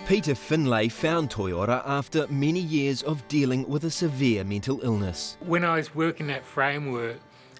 Peter Finlay found Toi Ora after many years of dealing with a severe mental illness. When I was working that framework,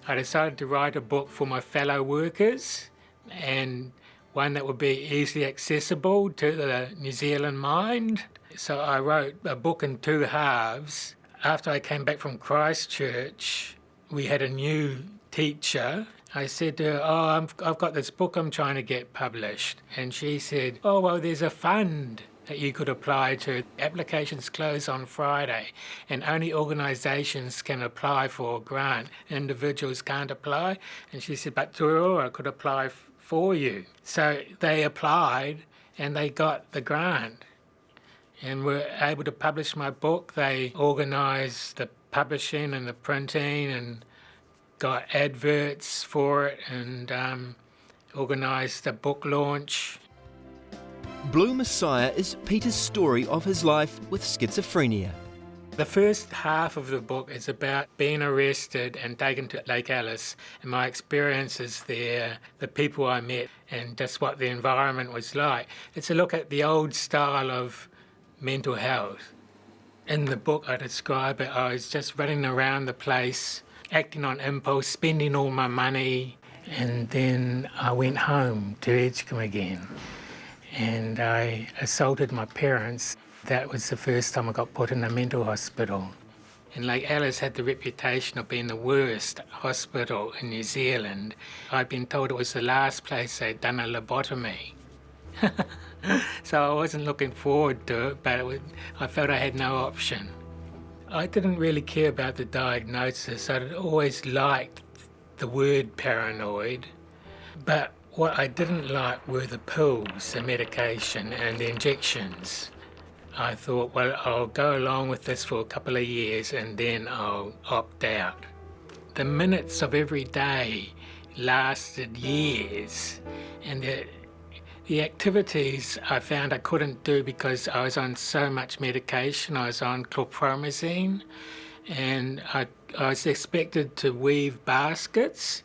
I decided to write a book for my fellow workers, and one that would be easily accessible to the New Zealand mind. So I wrote a book in two halves. After I came back from Christchurch, we had a new teacher. I said to her, I've got this book I'm trying to get published. And she said, oh, well, there's a fund that you could apply to. Applications close on Friday, and only organisations can apply for a grant. Individuals can't apply. And she said, but Toi Ora could apply for you. So they applied and they got the grant and were able to publish my book. They organised the publishing and the printing and got adverts for it and organised the book launch. Blue Messiah is Peter's story of his life with schizophrenia. The first half of the book is about being arrested and taken to Lake Alice and my experiences there, the people I met and just what the environment was like. It's a look at the old style of mental health. In the book I describe it, I was just running around the place, acting on impulse, spending all my money, and then I went home to Edgecombe again. And I assaulted my parents. That was the first time I got put in a mental hospital. And Lake Alice had the reputation of being the worst hospital in New Zealand. I'd been told it was the last place they'd done a lobotomy. So I wasn't looking forward to it, but I felt I had no option. I didn't really care about the diagnosis. I'd always liked the word paranoid, but what I didn't like were the pills, the medication and the injections. I thought, well, I'll go along with this for a couple of years and then I'll opt out. The minutes of every day lasted years, and the activities I found I couldn't do because I was on so much medication. I was on chlorpromazine, and I was expected to weave baskets,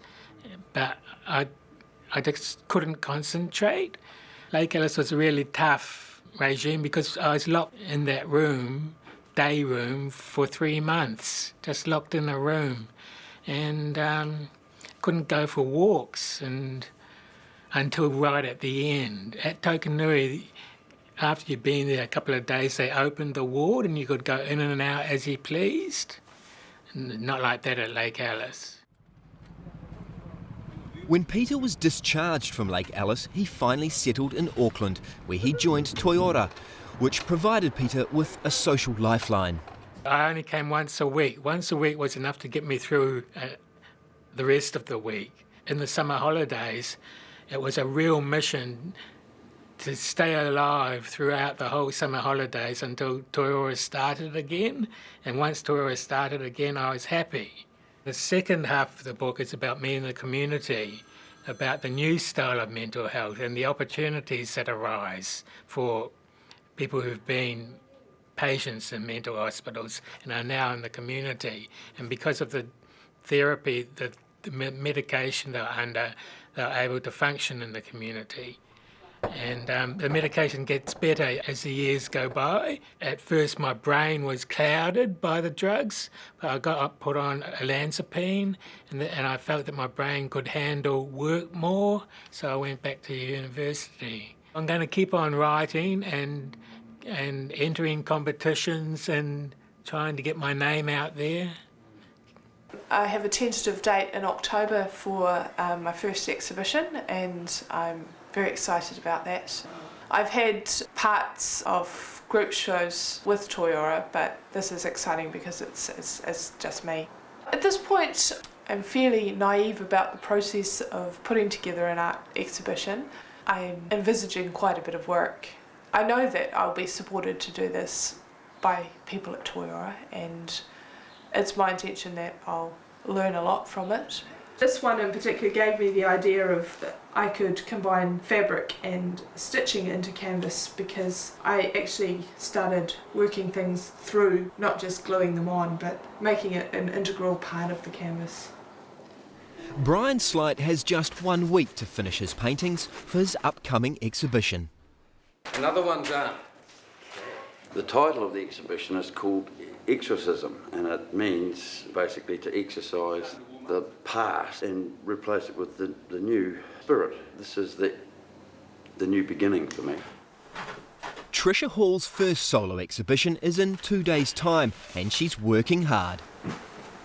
but I just couldn't concentrate. Lake Alice was a really tough regime because I was locked in that room, day room, for 3 months, just locked in a room, and couldn't go for walks until right at the end. At Tokanui, after you'd been there a couple of days, they opened the ward and you could go in and out as you pleased. Not like that at Lake Alice. When Peter was discharged from Lake Alice, he finally settled in Auckland, where he joined Toi Ora, which provided Peter with a social lifeline. I only came once a week. Once a week was enough to get me through the rest of the week. In the summer holidays, it was a real mission to stay alive throughout the whole summer holidays until Toi Ora started again. And once Toi Ora started again, I was happy. The second half of the book is about me and the community, about the new style of mental health and the opportunities that arise for people who've been patients in mental hospitals and are now in the community. And because of the therapy, the medication they're under, they're able to function in the community. And the medication gets better as the years go by. At first my brain was clouded by the drugs, but I got put on olanzapine and I felt that my brain could handle work more, so I went back to university. I'm going to keep on writing and entering competitions and trying to get my name out there. I have a tentative date in October for my first exhibition, and I'm very excited about that. I've had parts of group shows with Toi Ora, but this is exciting because it's just me. At this point, I'm fairly naive about the process of putting together an art exhibition. I'm envisaging quite a bit of work. I know that I'll be supported to do this by people at Toi Ora, and it's my intention that I'll learn a lot from it. This one in particular gave me the idea of that I could combine fabric and stitching into canvas, because I actually started working things through, not just gluing them on, but making it an integral part of the canvas. Brian Slight has just 1 week to finish his paintings for his upcoming exhibition. Another one's The title of the exhibition is called Exorcism, and it means basically to exorcise the past and replace it with the new spirit. This is the new beginning for me. Tricia Hall's first solo exhibition is in 2 days' time, and she's working hard.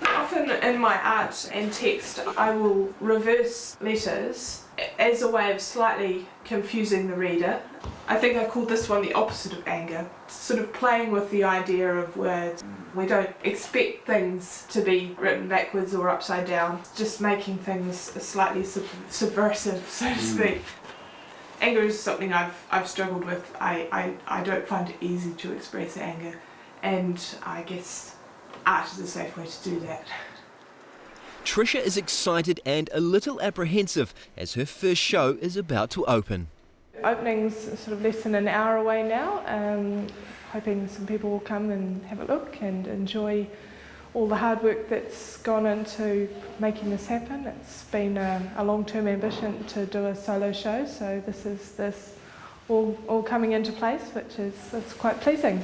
Often in my art and text, I will reverse letters as a way of slightly confusing the reader. I think I called this one the opposite of anger, sort of playing with the idea of words. We don't expect things to be written backwards or upside down, just making things slightly subversive, so to speak. Anger is something I've struggled with. I don't find it easy to express anger, and I guess art is a safe way to do that. Tricia is excited and a little apprehensive as her first show is about to open. Opening's sort of less than an hour away now. Hoping some people will come and have a look and enjoy all the hard work that's gone into making this happen. It's been a long-term ambition to do a solo show, so this is all coming into place, which is quite pleasing.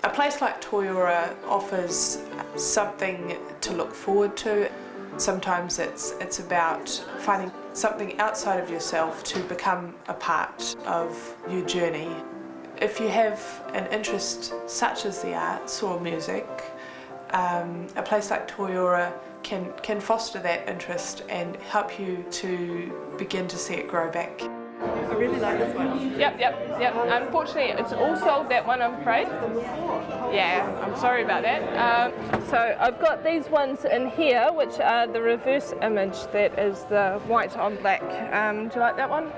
A place like Toi Ora offers something to look forward to. Sometimes it's about finding something outside of yourself to become a part of your journey. If you have an interest such as the arts or music, a place like Toi Ora can foster that interest and help you to begin to see it grow back. I really like this one. Yep. Unfortunately, it's all sold, that one, I'm afraid. Yeah, I'm sorry about that. So I've got these ones in here, which are the reverse image. That is the white on black. Do you like that one?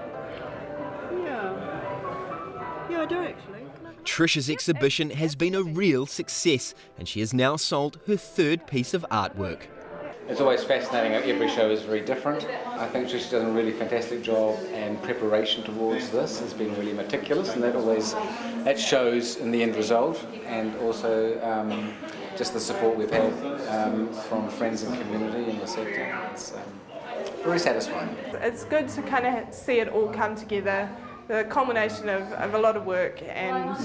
Yeah, I do actually. Tricia's exhibition has been a real success, and she has now sold her third piece of artwork. It's always fascinating how every show is very different. I think Trish does a really fantastic job, and preparation towards this has been really meticulous, and that shows in the end result, and also just the support we've had from friends and community in the sector. It's very satisfying. It's good to kind of see it all come together. The culmination of a lot of work, and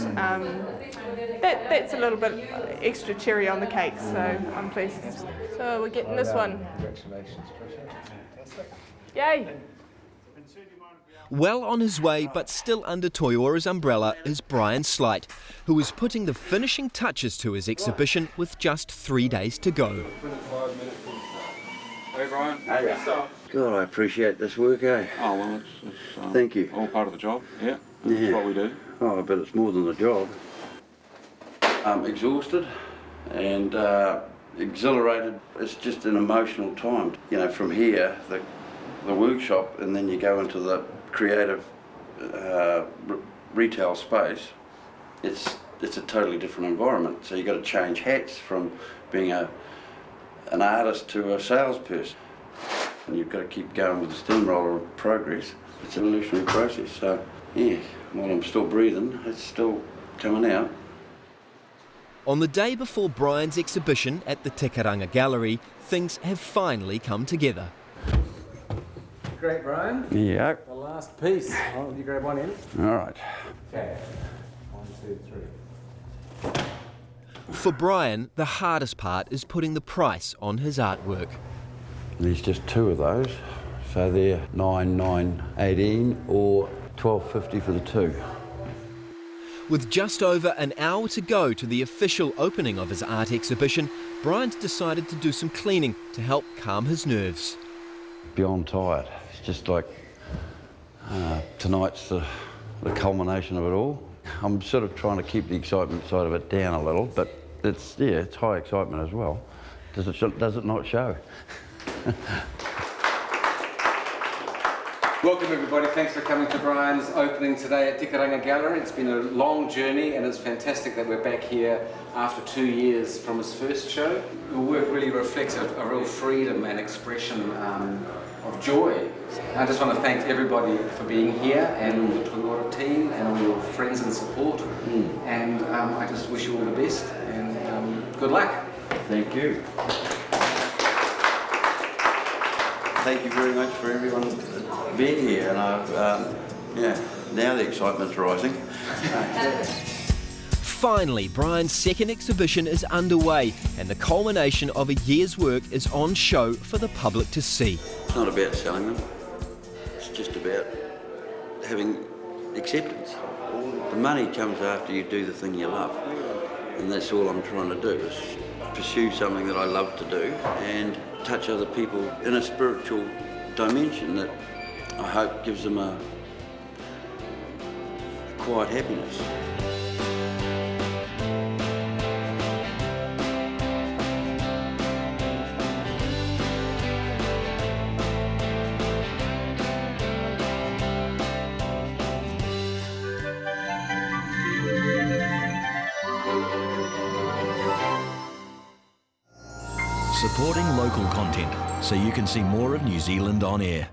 that's a little bit extra cherry on the cake, so I'm pleased. So we're getting this one. Congratulations, Tricia. Yay! Well on his way, but still under Toi Ora's umbrella, is Brian Slight, who is putting the finishing touches to his exhibition with just 3 days to go. Hey Brian. Hey. God, I appreciate this work, eh? Oh well, it's thank you. All part of the job. Yeah, that's what we do. Oh, I bet it's more than a job. I'm exhausted and exhilarated. It's just an emotional time. You know, from here, the workshop, and then you go into the creative retail space. It's a totally different environment. So you've got to change hats from being an artist to a salesperson. And you've got to keep going with the steamroller of progress. It's an evolutionary process, so yeah, while I'm still breathing, it's still coming out. On the day before Brian's exhibition at the Tikaranga Gallery, things have finally come together. Great, Brian. Yeah. The last piece. Oh, you grab one end. All right. Okay. 1, 2, 3. For Brian, the hardest part is putting the price on his artwork. There's just two of those, so they're 9,918 or 12.50 for the two. With just over an hour to go to the official opening of his art exhibition, Brian's decided to do some cleaning to help calm his nerves. Beyond tired. It's just like tonight's the culmination of it all. I'm sort of trying to keep the excitement side of it down a little, but it's high excitement as well. Does it not show? Welcome everybody, thanks for coming to Brian's opening today at Tikaranga Gallery. It's been a long journey and it's fantastic that we're back here after 2 years from his first show. Your work really reflects a real freedom and expression of joy. I just want to thank everybody for being here, and the Toi Ora team and all your friends and support. And I just wish you all the best and good luck. Thank you. Thank you very much for everyone being here, and yeah. Now the excitement's rising. Finally, Brian's second exhibition is underway and the culmination of a year's work is on show for the public to see. It's not about selling them, it's just about having acceptance. The money comes after you do the thing you love, and that's all I'm trying to do, is pursue something that I love to do and touch other people in a spiritual dimension that I hope gives them a quiet happiness. Supporting local content so you can see more of New Zealand on air.